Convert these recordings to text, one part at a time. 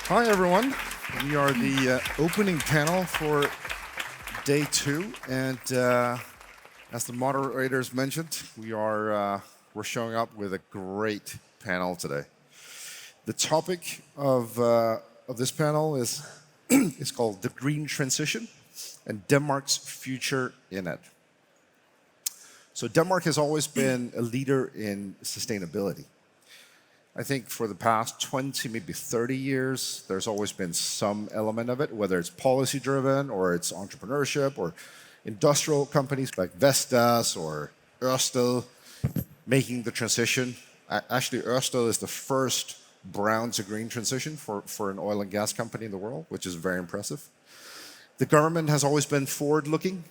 Hi, everyone. We are the opening panel for day 2, and as the moderators mentioned, we're showing up with a great panel today. The topic of this panel is is called the green transition and Denmark's future in it. So Denmark has always been a leader in sustainability. I think for the past 20, maybe 30 years, there's always been some element of it, whether it's policy-driven or it's entrepreneurship or industrial companies like Vestas or Ørsted making the transition. Actually, Ørsted is the first brown to green transition for an oil and gas company in the world, which is very impressive. The government has always been forward-looking.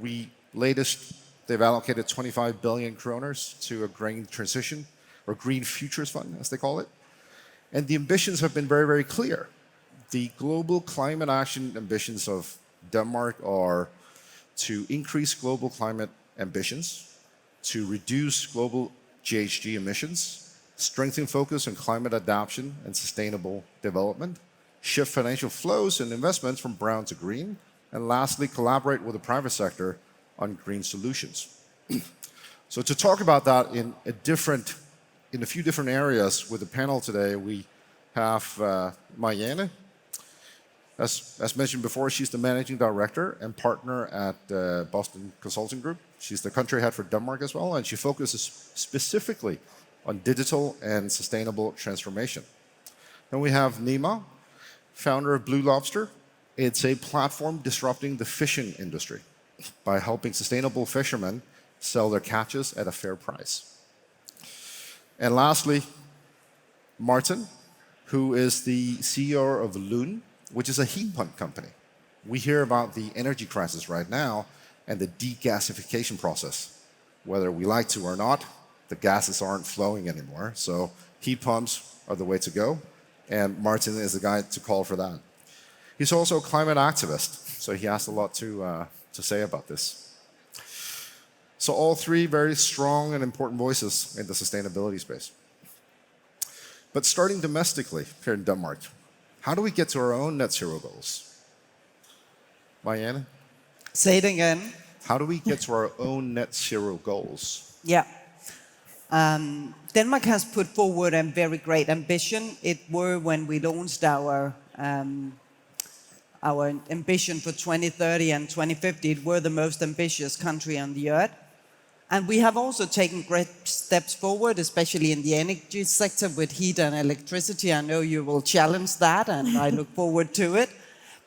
They've allocated 25 billion kroners to a green transition, or Green Futures Fund, as they call it. And the ambitions have been very, very clear. The global climate action ambitions of Denmark are to increase global climate ambitions, to reduce global GHG emissions, strengthen focus on climate adaptation and sustainable development, shift financial flows and investments from brown to green, and lastly, collaborate with the private sector on green solutions. So to talk about that in a few different areas with the panel today, we have Marianne. As mentioned before, she's the managing director and partner at Boston Consulting Group. She's the country head for Denmark as well, and she focuses specifically on digital and sustainable transformation. Then we have Nima, founder of Blue Lobster. It's a platform disrupting the fishing industry by helping sustainable fishermen sell their catches at a fair price. And lastly, Martin, who is the CEO of Loon, which is a heat pump company. We hear about the energy crisis right now and the degasification process. Whether we like to or not, the gases aren't flowing anymore, so heat pumps are the way to go, and Martin is the guy to call for that. He's also a climate activist, so he has a lot to say about this. So all three very strong and important voices in the sustainability space. But starting domestically here in Denmark, how do we get to our own net zero goals? Marianne? Say it again. How do we get to our own net zero goals? Yeah. Denmark has put forward a very great ambition. It were when we launched our ambition for 2030 and 2050, it were the most ambitious country on the earth. And we have also taken great steps forward, especially in the energy sector with heat and electricity. I know you will challenge that, and I look forward to it.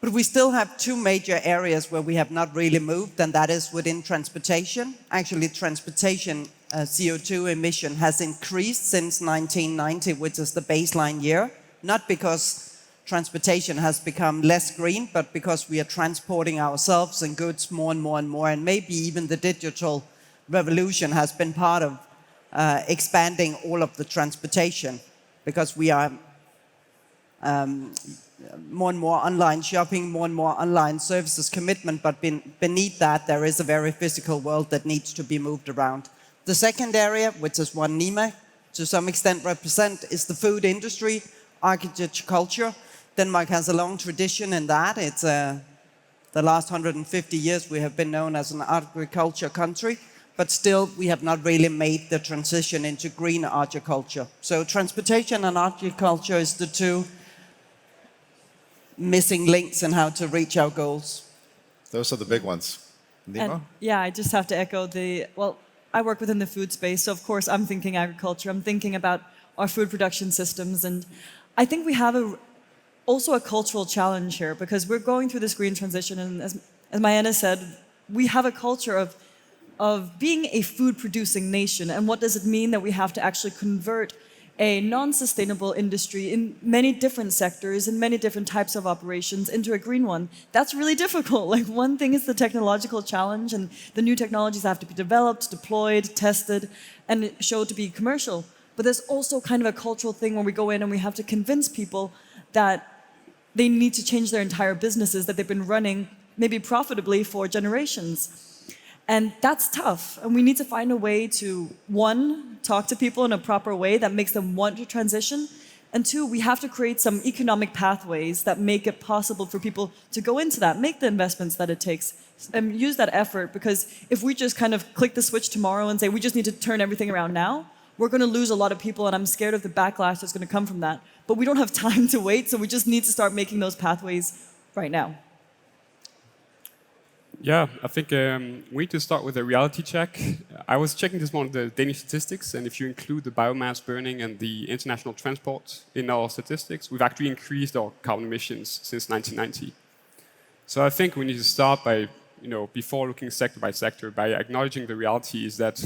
But we still have two major areas where we have not really moved, and that is within transportation. Actually, transportation CO2 emission has increased since 1990, which is the baseline year. Not because transportation has become less green, but because we are transporting ourselves and goods more and more and more, and maybe even the digital revolution has been part of expanding all of the transportation, because we are more and more online shopping, more and more online services commitment, but beneath that there is a very physical world that needs to be moved around. The second area, which is one Nima to some extent represent, is the food industry, agriculture, culture. Denmark has a long tradition in that. It's the last 150 years we have been known as an agriculture country, but still we have not really made the transition into green agriculture. So transportation and agriculture is the two missing links in how to reach our goals. Those are the big ones. Nima? Yeah, I just have to echo I work within the food space, so of course I'm thinking agriculture. I'm thinking about our food production systems, and I think we have also a cultural challenge here, because we're going through this green transition, and as Marianne said, we have a culture of being a food-producing nation. And what does it mean that we have to actually convert a non-sustainable industry in many different sectors and many different types of operations into a green one? That's really difficult. Like, one thing is the technological challenge, and the new technologies have to be developed, deployed, tested, and shown to be commercial. But there's also kind of a cultural thing where we go in and we have to convince people that they need to change their entire businesses that they've been running maybe profitably for generations. And that's tough. And we need to find a way to, one, talk to people in a proper way that makes them want to transition, And two, we have to create some economic pathways that make it possible for people to go into that, make the investments that it takes, and use that effort. Because if we just kind of click the switch tomorrow and say we just need to turn everything around now, we're going to lose a lot of people, and I'm scared of the backlash that's going to come from that. But we don't have time to wait, so we just need to start making those pathways right now. Yeah, I think we need to start with a reality check. I was checking this morning the Danish statistics, and if you include the biomass burning and the international transport in our statistics, we've actually increased our carbon emissions since 1990. So I think we need to start by, before looking sector by sector, by acknowledging the reality is that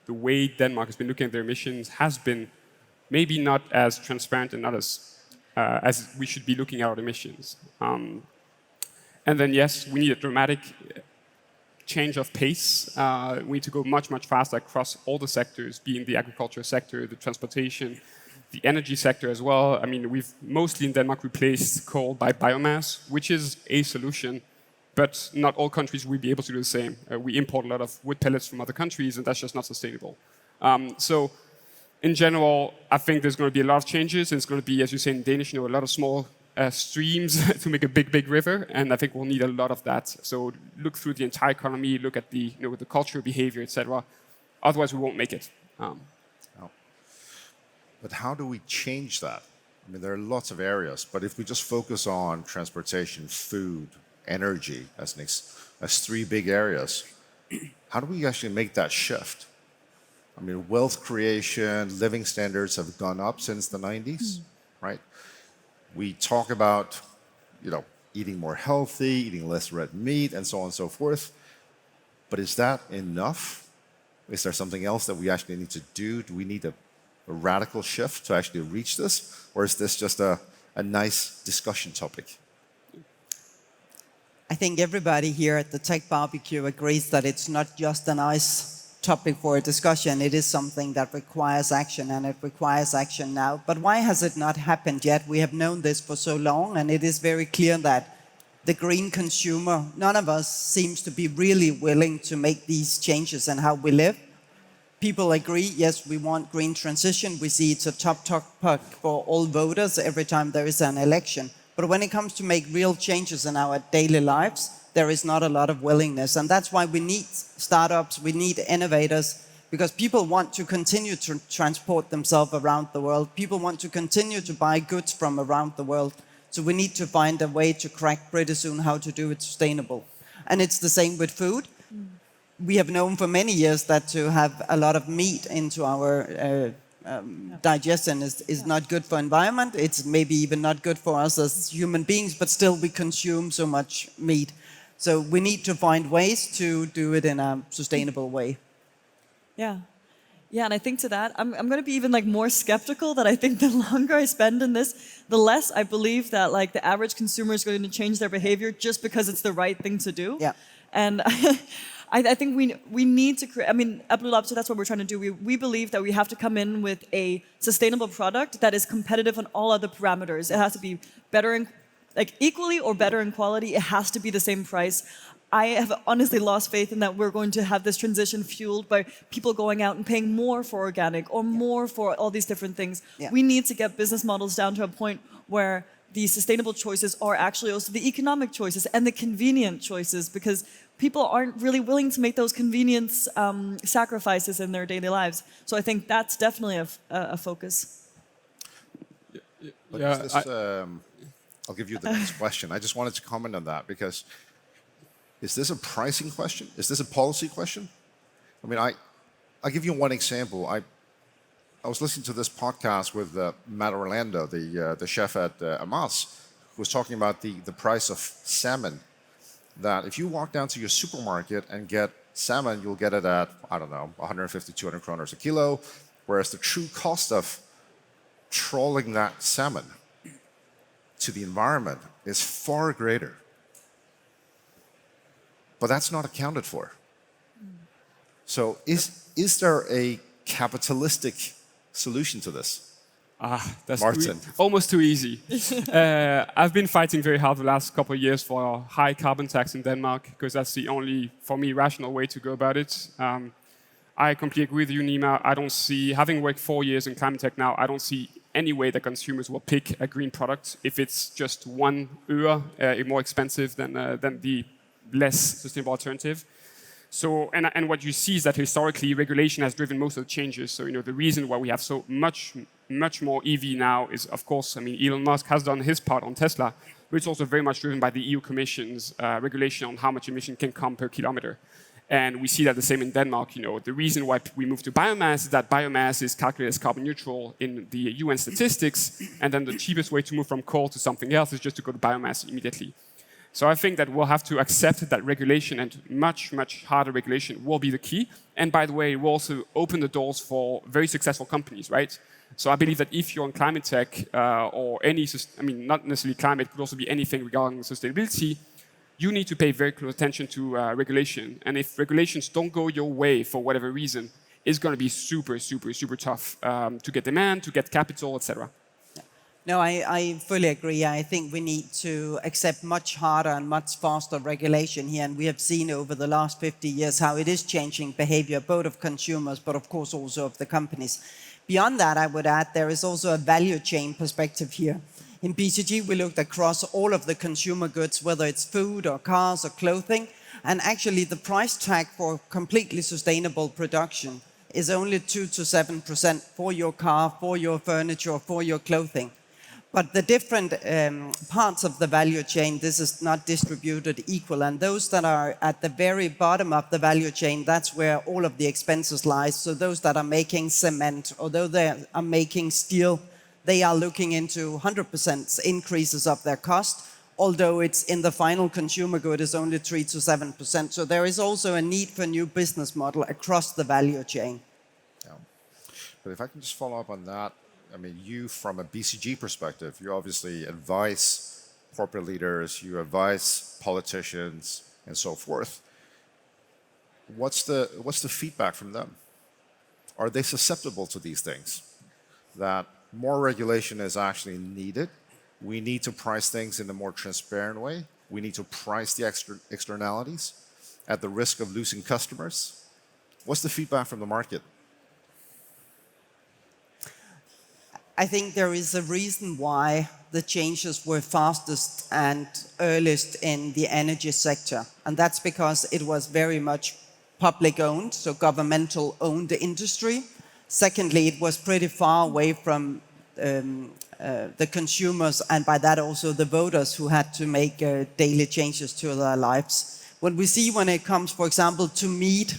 the way Denmark has been looking at their emissions has been maybe not as transparent and not as we should be looking at our emissions. And then, yes, we need a dramatic change of pace. We need to go much, much faster across all the sectors, being the agriculture sector, the transportation, the energy sector as well. I mean, we've mostly in Denmark replaced coal by biomass, which is a solution, but not all countries will be able to do the same. We import a lot of wood pellets from other countries, and that's just not sustainable. So, in general, I think there's going to be a lot of changes, and it's going to be, as you say in Danish, a lot of small streams to make a big, big river, and I think we'll need a lot of that. So look through the entire economy, look at the, the cultural behavior, etc. Otherwise, we won't make it. But how do we change that? I mean, there are lots of areas, but if we just focus on transportation, food, energy as three big areas, how do we actually make that shift? I mean, wealth creation, living standards have gone up since the 90s, right? We talk about, eating more healthy, eating less red meat, and so on and so forth. But is that enough? Is there something else that we actually need to do? Do we need a radical shift to actually reach this? Or is this just a nice discussion topic? I think everybody here at the TechBBQ agrees that it's not just a nice topic for a discussion. It is something that requires action, and it requires action now. But why has it not happened yet? We have known this for so long, and it is very clear that the green consumer, none of us seems to be really willing to make these changes in how we live. People agree, yes, we want green transition. We see it's a top topic for all voters every time there is an election. But when it comes to make real changes in our daily lives, there is not a lot of willingness. And that's why we need startups, we need innovators, because people want to continue to transport themselves around the world. People want to continue to buy goods from around the world. So we need to find a way to crack pretty soon how to do it sustainable. And it's the same with food. We have known for many years that to have a lot of meat into our digestion is not good for environment. It's maybe even not good for us as human beings, but still we consume so much meat. So we need to find ways to do it in a sustainable way. Yeah. Yeah, and I think to that, I'm going to be even more skeptical that I think the longer I spend in this, the less I believe that the average consumer is going to change their behavior just because it's the right thing to do. Yeah. And I think we need to create, at Blue Lobster, that's what we're trying to do. We believe that we have to come in with a sustainable product that is competitive on all other parameters. It has to be better in, equally or better in quality. It has to be the same price. I have honestly lost faith in that we're going to have this transition fueled by people going out and paying more for organic or more for all these different things. Yeah. We need to get business models down to a point where the sustainable choices are actually also the economic choices and the convenient choices, because people aren't really willing to make those convenience sacrifices in their daily lives. So I think that's definitely a focus. But is this, I'll give you the next question. I just wanted to comment on that, because is this a pricing question? Is this a policy question? I'll give you one example. I was listening to this podcast with Matt Orlando, the chef at Amas, who was talking about the price of salmon. That if you walk down to your supermarket and get salmon, you'll get it at, 150, 200 kroners a kilo, whereas the true cost of trawling that salmon to the environment is far greater. But that's not accounted for. So is there a capitalistic solution to this? That's Martin. Almost too easy. I've been fighting very hard the last couple of years for a high carbon tax in Denmark, because that's the only, for me, rational way to go about it. I completely agree with you, Nima. I don't see, having worked 4 years in climate tech now, I don't see any way that consumers will pick a green product if it's just 1 euro more expensive than the less sustainable alternative. So, and what you see is that historically regulation has driven most of the changes. So, the reason why we have so much more EV now is, of course, Elon Musk has done his part on Tesla, but it's also very much driven by the EU Commission's regulation on how much emission can come per kilometer. And we see that the same in Denmark. The reason why we move to biomass is that biomass is calculated as carbon neutral in the UN statistics, and then the cheapest way to move from coal to something else is just to go to biomass immediately. So I think that we'll have to accept that regulation, and much, much harder regulation, will be the key. And by the way, it will also open the doors for very successful companies, right? So I believe that if you're in climate tech or any, not necessarily climate, could also be anything regarding sustainability, you need to pay very close attention to regulation. And if regulations don't go your way for whatever reason, it's going to be super, super, super tough to get demand, to get capital, etc. No, I fully agree. I think we need to accept much harder and much faster regulation here. And we have seen over the last 50 years how it is changing behavior, both of consumers, but of course also of the companies. Beyond that, I would add there is also a value chain perspective here. In BCG, we looked across all of the consumer goods, whether it's food or cars or clothing. And actually, the price tag for completely sustainable production is only 2 to 7% for your car, for your furniture, for your clothing. But the different parts of the value chain, this is not distributed equal. And those that are at the very bottom of the value chain, that's where all of the expenses lie. So those that are making cement, although they are making steel, they are looking into 100% increases of their cost, although it's in the final consumer good is only 3 to 7%. So there is also a need for a new business model across the value chain. Yeah. But if I can just follow up on that, you, from a BCG perspective, you obviously advise corporate leaders, you advise politicians, and so forth. What's the feedback from them? Are they susceptible to these things? That more regulation is actually needed. We need to price things in a more transparent way. We need to price the externalities at the risk of losing customers. What's the feedback from the market? I think there is a reason why the changes were fastest and earliest in the energy sector. And that's because it was very much public owned, so governmental owned industry. Secondly, it was pretty far away from the consumers, and by that also the voters who had to make daily changes to their lives. When we see when it comes, for example, to meat,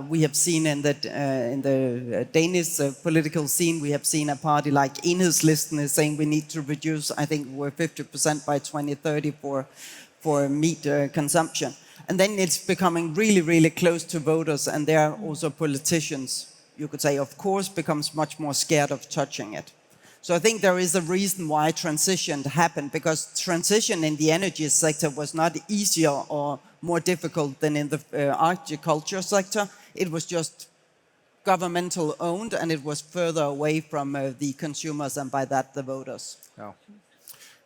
we have seen in the Danish political scene, we have seen a party like Enhedslisten is saying we need to reduce, I think we're 50% by 2030 for meat consumption. And then it's becoming really, really close to voters, and there are also politicians, you could say, of course, becomes much more scared of touching it. So I think there is a reason why transition happened, because transition in the energy sector was not easier or more difficult than in the agriculture sector. It was just governmental owned, and it was further away from the consumers and by that the voters. Now,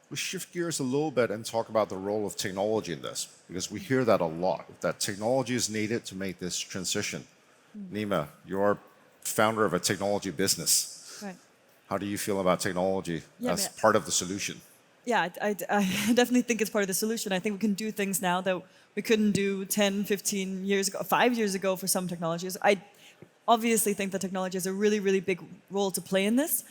we shift gears a little bit and talk about the role of technology in this, because we hear that a lot, that technology is needed to make this transition. Nima, you're founder of a technology business. Right. How do you feel about technology as part of the solution? Yeah, I definitely think it's part of the solution. I think we can do things now that we couldn't do 10, 15 years ago, 5 years ago for some technologies. I obviously think that technology has a really, really big role to play in this.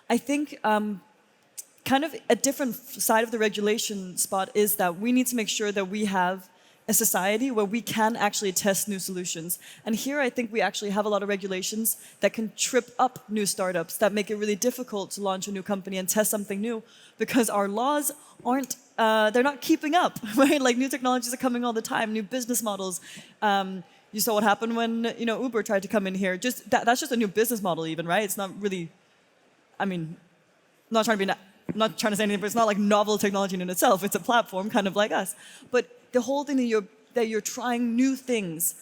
I think kind of a different side of the regulation spot is that we need to make sure that we have a society where we can actually test new solutions. And here I think we actually have a lot of regulations that can trip up new startups, that make it really difficult to launch a new company and test something new, because our laws aren't, they're not keeping up, right? Like new technologies are coming all the time, new business models. You saw what happened when Uber tried to come in here. Just that's just a new business model even, right? It's not really, not trying to say anything, but it's not like novel technology in itself. It's a platform kind of like us. But the whole thing that you're trying new things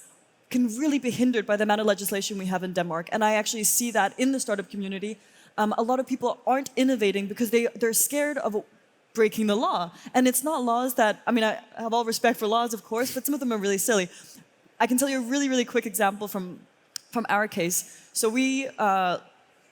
can really be hindered by the amount of legislation we have in Denmark. And I actually see that in the startup community. A lot of people aren't innovating because they're scared of breaking the law. And it's not laws that, I have all respect for laws, of course, but some of them are really silly. I can tell you a really, really quick example from our case. So we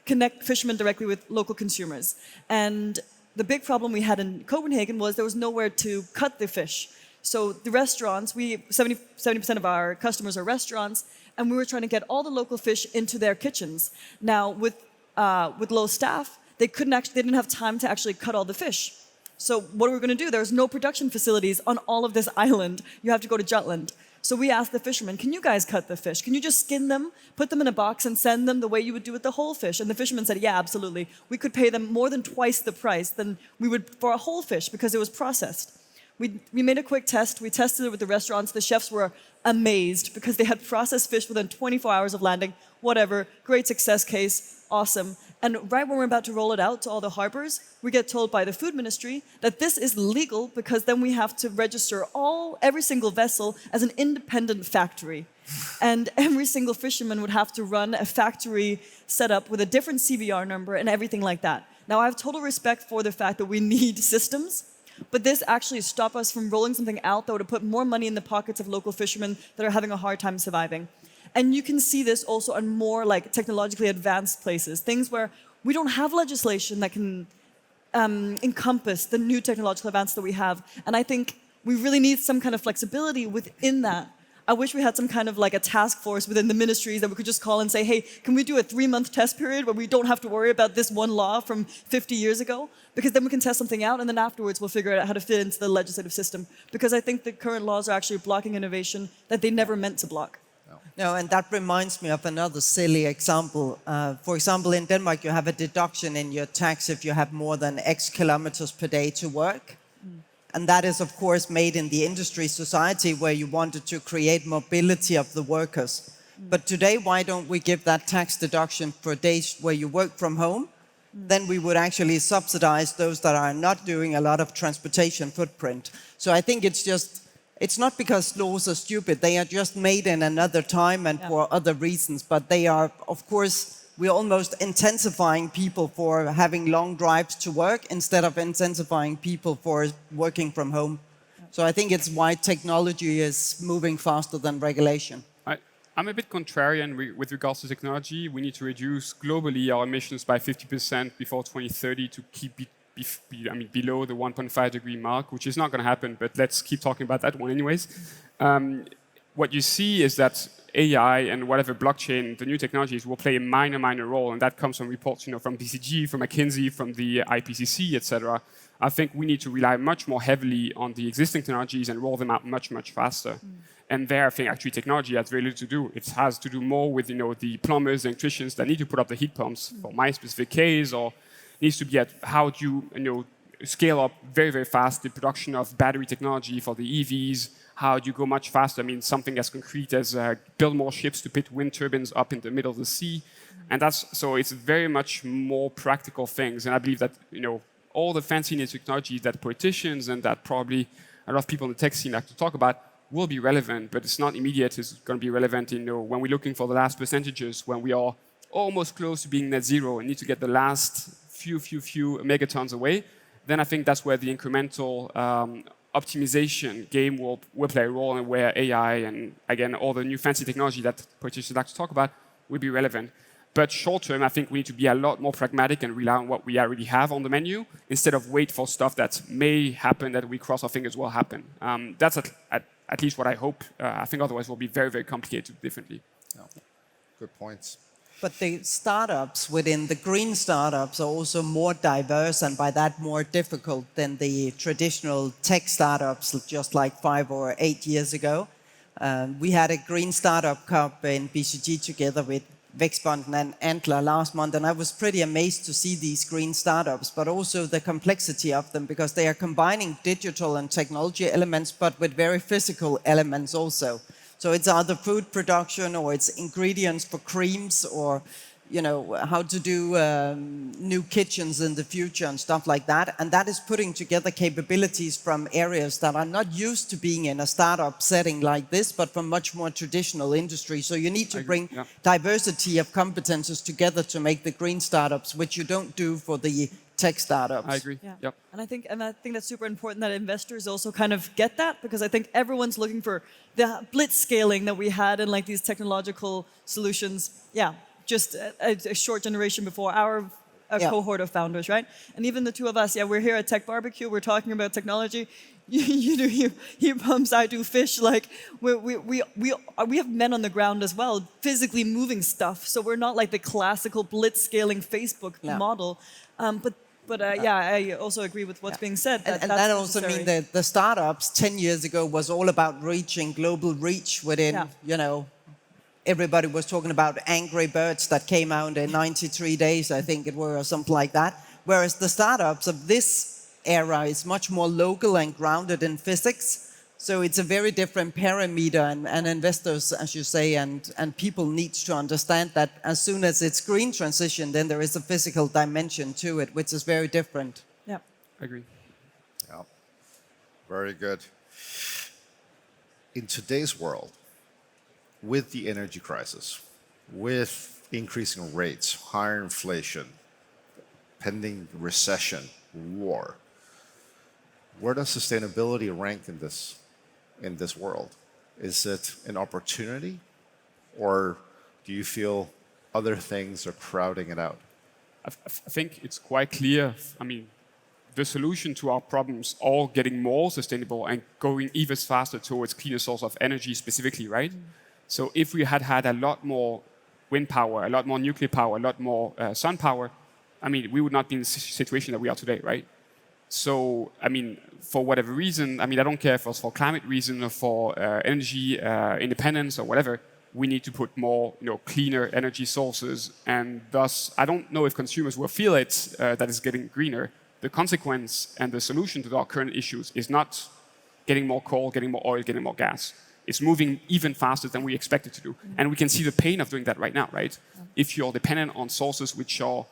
connect fishermen directly with local consumers. And the big problem we had in Copenhagen was there was nowhere to cut the fish. So the restaurants, 70% of our customers are restaurants, and we were trying to get all the local fish into their kitchens. Now, with low staff, they didn't have time to actually cut all the fish. So what are we going to do? There's no production facilities on all of this island. You have to go to Jutland. So we asked the fishermen, can you guys cut the fish? Can you just skin them, put them in a box and send them the way you would do with the whole fish? And the fishermen said, yeah, absolutely. We could pay them more than twice the price than we would for a whole fish because it was processed. We made a quick test. We tested it with the restaurants. The chefs were amazed because they had processed fish within 24 hours of landing. Whatever, great success case, awesome. And right when we're about to roll it out to all the harbors, we get told by the food ministry that this is legal because then we have to register every single vessel as an independent factory. And every single fisherman would have to run a factory set up with a different CVR number and everything like that. Now, I have total respect for the fact that we need systems, but this actually stopped us from rolling something out that would have put more money in the pockets of local fishermen that are having a hard time surviving. And you can see this also on more like technologically advanced places, things where we don't have legislation that can encompass the new technological advances that we have. And I think we really need some kind of flexibility within that. I wish we had some kind of like a task force within the ministries that we could just call and say, hey, can we do a 3-month test period where we don't have to worry about this one law from 50 years ago? Because then we can test something out and then afterwards we'll figure out how to fit into the legislative system. Because I think the current laws are actually blocking innovation that they never meant to block. No, and that reminds me of another silly example. For example, in Denmark, you have a deduction in your tax if you have more than X kilometers per day to work. And that is, of course, made in the industry society where you wanted to create mobility of the workers. But today, why don't we give that tax deduction for days where you work from home? Then we would actually subsidize those that are not doing a lot of transportation footprint. So I think it's not because laws are stupid. They are just made in another time and for other reasons. But they are, of course, we're almost intensifying people for having long drives to work instead of intensifying people for working from home. So I think it's why technology is moving faster than regulation. I'm a bit contrarian with regards to technology. We need to reduce globally our emissions by 50% before 2030 to keep below the 1.5 degree mark, which is not going to happen, but let's keep talking about that one anyways. What you see is that AI and whatever blockchain, the new technologies, will play a minor role, and that comes from reports, from BCG, from McKinsey, from the IPCC, etc. I think we need to rely much more heavily on the existing technologies and roll them out much faster. And there, I think actually technology has very little to do. It has to do more with the plumbers, the electricians that need to put up the heat pumps for my specific case, or needs to be at how do you scale up very fast the production of battery technology for the EVs. How do you go much faster? I mean, something as concrete as build more ships to put wind turbines up in the middle of the sea. And so it's very much more practical things. And I believe that, all the fancy new technologies that politicians and that probably a lot of people in the tech scene like to talk about will be relevant, but it's not immediate. It's going to be relevant, when we're looking for the last percentages, when we are almost close to being net zero and need to get the last few megatons away. Then I think that's where the incremental optimization game will play a role, and where AI and, again, all the new fancy technology that politicians like to talk about will be relevant. But short term, I think we need to be a lot more pragmatic and rely on what we already have on the menu instead of wait for stuff that may happen, that we cross our fingers will happen. That's at least what I hope. I think otherwise it will be very complicated differently. Yeah. Good points. But the startups within the green startups are also more diverse and by that more difficult than the traditional tech startups just like 5 or 8 years ago. We had a green startup cup in BCG together with Vækstfonden and Antler last month, and I was pretty amazed to see these green startups, but also the complexity of them because they are combining digital and technology elements, but with very physical elements also. So it's either food production or it's ingredients for creams or how to do new kitchens in the future and stuff like that. And that is putting together capabilities from areas that are not used to being in a startup setting like this, but from much more traditional industry. So you need to bring diversity of competences together to make the green startups, which you don't do for the tech startups. I agree. Yeah. Yep. And I think that's super important that investors also kind of get that, because I think everyone's looking for the blitz scaling that we had in like these technological solutions. Yeah. just a short generation before our cohort of founders, right? And even the two of us, we're here at TechBBQ, we're talking about technology. You do heat pumps, I do fish. Like we have men on the ground as well, physically moving stuff. So we're not like the classical blitz scaling Facebook model. But I also agree with what's being said. And that also means that the startups 10 years ago was all about reaching global reach within, everybody was talking about Angry Birds that came out in 93 days, I think it were, or something like that. Whereas the startups of this era is much more local and grounded in physics. So it's a very different parameter, and investors, as you say, and people need to understand that as soon as it's green transition, then there is a physical dimension to it, which is very different. Yeah, I agree. Yeah, very good. In today's world, with the energy crisis, with increasing rates, higher inflation, pending recession, war, where does sustainability rank in this world? Is it an opportunity, or do you feel other things are crowding it out? I think it's quite clear. I mean, the solution to our problems are getting more sustainable and going even faster towards cleaner source of energy specifically, right? So if we had a lot more wind power, a lot more nuclear power, a lot more sun power, I mean, we would not be in the situation that we are today, right? So, I mean, for whatever reason, I mean, I don't care if it's for climate reason or for energy independence or whatever, we need to put more, cleaner energy sources. And thus, I don't know if consumers will feel it that it's getting greener. The consequence and the solution to our current issues is not getting more coal, getting more oil, getting more gas. It's moving even faster than we expected to do. And we can see the pain of doing that right now, right? If you're dependent on sources which are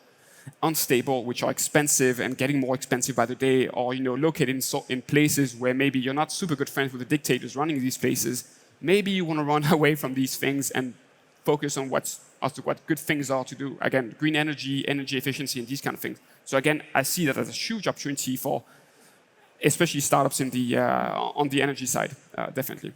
unstable, which are expensive and getting more expensive by the day, or located in places where maybe you're not super good friends with the dictators running these places, maybe you want to run away from these things and focus on what good things are to do. Again, green energy, energy efficiency, and these kind of things. So again, I see that as a huge opportunity for, especially startups in the on the energy side, definitely.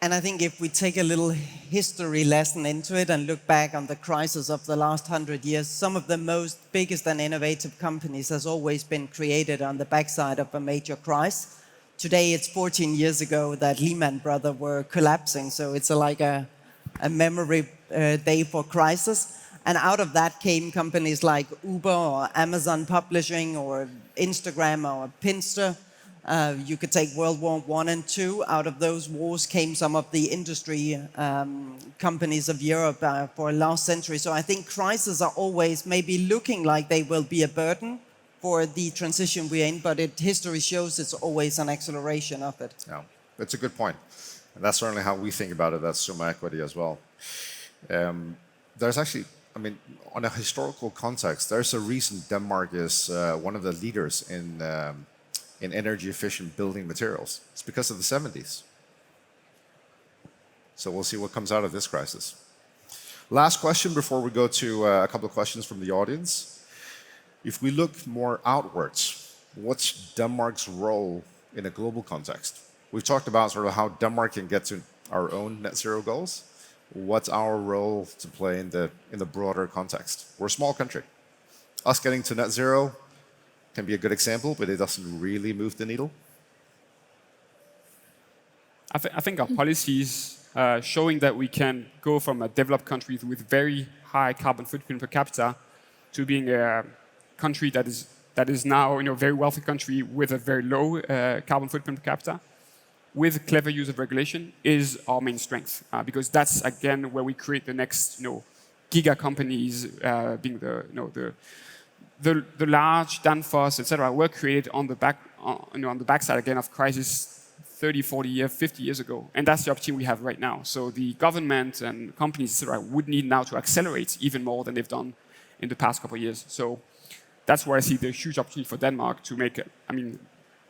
And I think if we take a little history lesson into it and look back on the crisis of the last 100 years, some of the most biggest and innovative companies has always been created on the backside of a major crisis. Today, it's 14 years ago that Lehman Brothers were collapsing, so it's like a memory day for crisis. And out of that came companies like Uber or Amazon Publishing or Instagram or Pinterest. You could take World War I and II. Out of those wars came some of the industry companies of Europe for last century. So I think crises are always maybe looking like they will be a burden for the transition we're in, but history shows it's always an acceleration of it. Yeah, that's a good point. And that's certainly how we think about it at Summa Equity as well. There's actually, I mean, on a historical context, there's a reason Denmark is one of the leaders in energy efficient building materials. It's because of the 70s. So we'll see what comes out of this crisis. Last question before we go to a couple of questions from the audience. If we look more outwards, what's Denmark's role in a global context? We've talked about sort of how Denmark can get to our own net zero goals. What's our role to play in the broader context? We're a small country. Us getting to net zero can be a good example, but it doesn't really move the needle. I think our policies showing that we can go from a developed country with very high carbon footprint per capita to being a country that is now a very wealthy country with a very low carbon footprint per capita, with clever use of regulation, is our main strength. Because that's again where we create the next giga companies, being the large Danfoss, etc., were created on the backside again of crisis 30, 40 years, 50 years ago. And that's the opportunity we have right now. So the government and companies, etc., would need now to accelerate even more than they've done in the past couple of years. So that's where I see the huge opportunity for Denmark to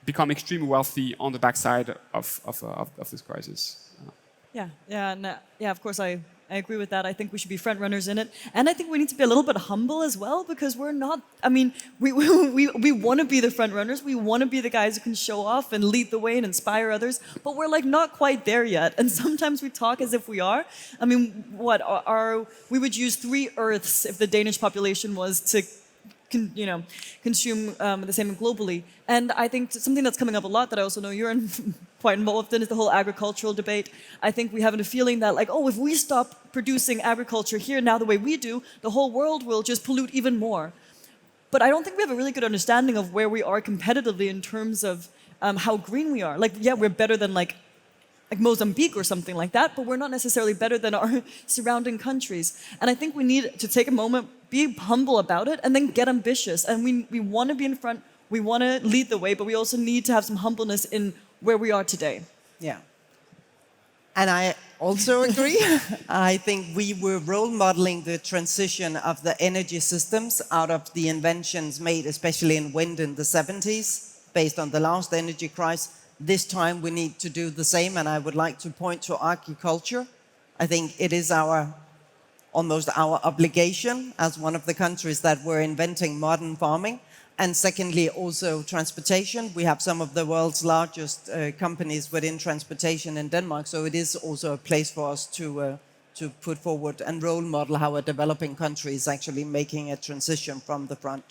become extremely wealthy on the backside of this crisis. And of course, I I agree with that. I think we should be front runners in it, and I think we need to be a little bit humble as well, because we're not. I mean, we want to be the front runners. We want to be the guys who can show off and lead the way and inspire others, but we're like not quite there yet. And sometimes we talk as if we are. I mean, we would use 3 Earths if the Danish population was to consume the same globally. And I think something that's coming up a lot that I also know you're quite involved in is the whole agricultural debate. I think we have a feeling that like, oh, if we stop producing agriculture here now the way we do, the whole world will just pollute even more. But I don't think we have a really good understanding of where we are competitively in terms of how green we are. Like, yeah, we're better than like Mozambique or something like that, but we're not necessarily better than our surrounding countries. And I think we need to take a moment, be humble about it, and then get ambitious. And we want to be in front, we want to lead the way, but we also need to have some humbleness in where we are today. Yeah. And I also agree. I think we were role modeling the transition of the energy systems out of the inventions made, especially in wind in the 70s, based on the last energy crisis. This time we need to do the same, and I would like to point to agriculture. I think it is almost our obligation as one of the countries that were inventing modern farming. And secondly, also transportation. We have some of the world's largest companies within transportation in Denmark, so it is also a place for us to put forward and role model how a developing country is actually making a transition from the front.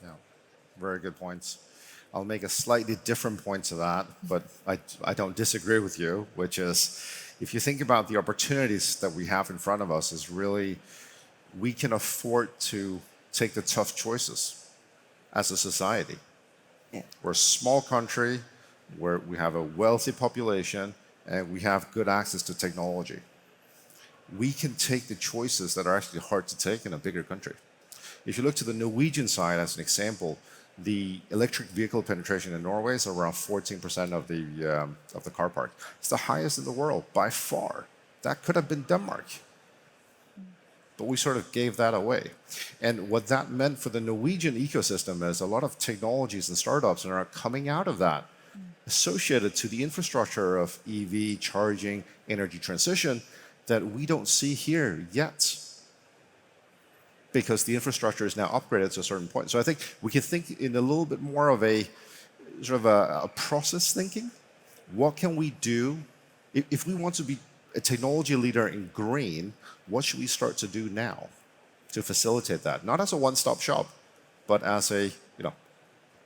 Yeah, very good points. I'll make a slightly different point to that, but I don't disagree with you, which is, if you think about the opportunities that we have in front of us, is really, we can afford to take the tough choices as a society. Yeah. We're a small country where we have a wealthy population and we have good access to technology. We can take the choices that are actually hard to take in a bigger country. If you look to the Norwegian side as an example, the electric vehicle penetration in Norway is around 14% of the car park. It's the highest in the world by far. That could have been Denmark. But we sort of gave that away. And what that meant for the Norwegian ecosystem is a lot of technologies and startups are coming out of that, associated to the infrastructure of EV, charging, energy transition, that we don't see here yet, because the infrastructure is now upgraded to a certain point. So I think we can think in a little bit more of a sort of a process thinking. What can we do if we want to be a technology leader in green? What should we start to do now to facilitate that? Not as a one-stop shop, but as a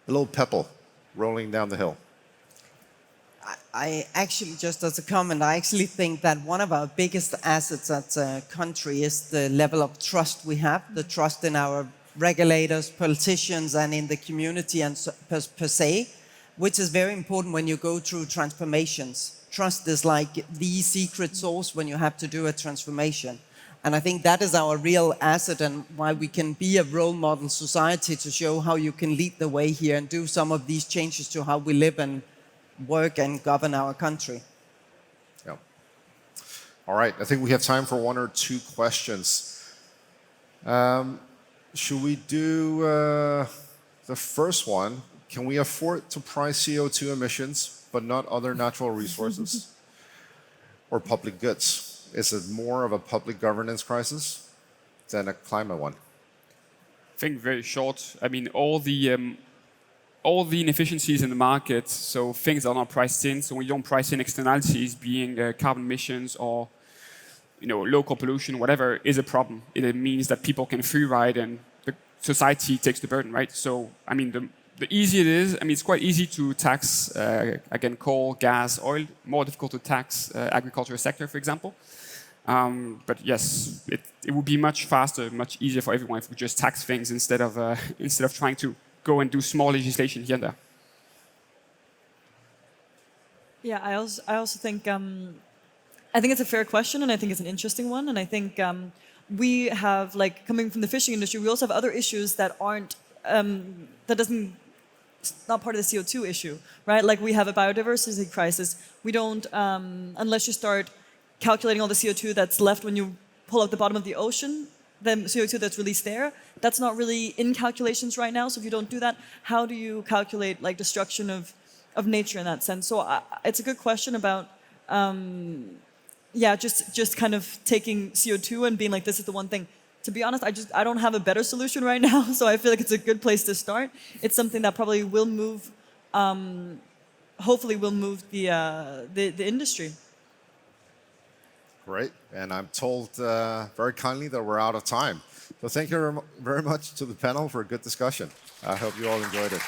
little pebble rolling down the hill. I actually, just as a comment, I actually think that one of our biggest assets as a country is the level of trust we have, the trust in our regulators, politicians, and in the community and per se, which is very important when you go through transformations. Trust is like the secret sauce when you have to do a transformation. And I think that is our real asset, and why we can be a role model society to show how you can lead the way here and do some of these changes to how we live and work and govern our country. Yeah. All right, I think we have time for 1 or 2 questions. Should we do the first one? Can we afford to price CO2 emissions but not other natural resources or public goods? Is it more of a public governance crisis than a climate one? I think very short. I mean, all the inefficiencies in the market, so things are not priced in. So when you don't price in externalities, being carbon emissions or local pollution, whatever, is a problem. It means that people can free ride and the society takes the burden, right? So I mean, the easier it is, I mean, it's quite easy to tax again coal, gas, oil. More difficult to tax agricultural sector, for example. But yes, it would be much faster, much easier for everyone if we just tax things instead of trying to go and do small legislation here and there. Yeah, I also think I think it's a fair question, and I think it's an interesting one. And I think we have, like, coming from the fishing industry, we also have other issues that aren't it's not part of the CO2 issue, right? Like, we have a biodiversity crisis. We don't, unless you start calculating all the CO2 that's left when you pull out the bottom of the ocean, the CO2 that's released there, that's not really in calculations right now. So if you don't do that, how do you calculate, like, destruction of nature in that sense? So it's a good question about yeah, just kind of taking CO2 and being like, this is the one thing. To be honest, I don't have a better solution right now, so I feel like it's a good place to start. It's something that probably will move, hopefully will move the industry. Great. And I'm told very kindly that we're out of time. So thank you very much to the panel for a good discussion. I hope you all enjoyed it.